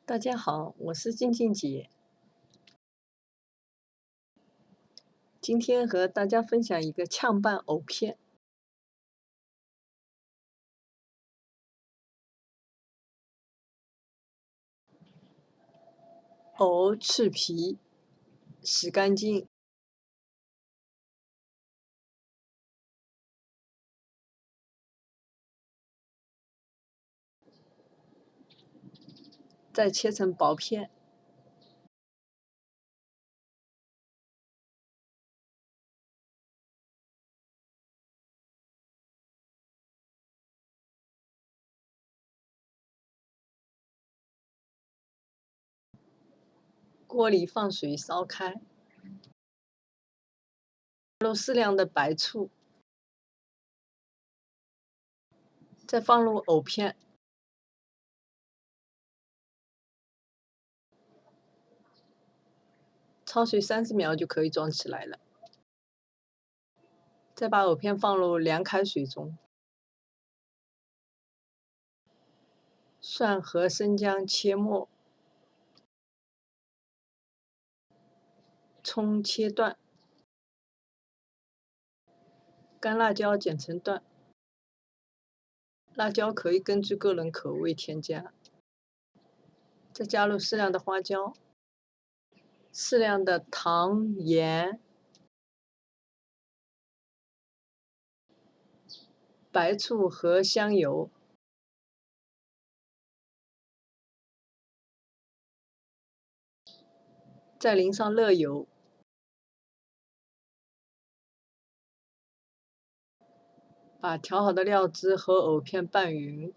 大家好，我是静静姐。今天和大家分享一个炝拌藕片。藕去皮，洗干净，再切成薄片。锅里放水烧开，加入适量的白醋，再放入藕片，焯水30秒就可以装起来了。再把藕片放入凉开水中，蒜和生姜切末，葱切段，干辣椒剪成段，辣椒可以根据个人口味添加。再加入适量的花椒，适量的糖、盐、白醋和香油，再淋上热油，把调好的料汁和藕片拌匀。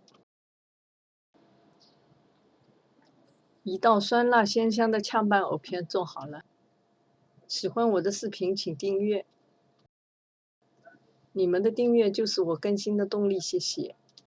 一道酸辣鲜香的炝拌藕片做好了。喜欢我的视频请订阅，你们的订阅就是我更新的动力，谢谢。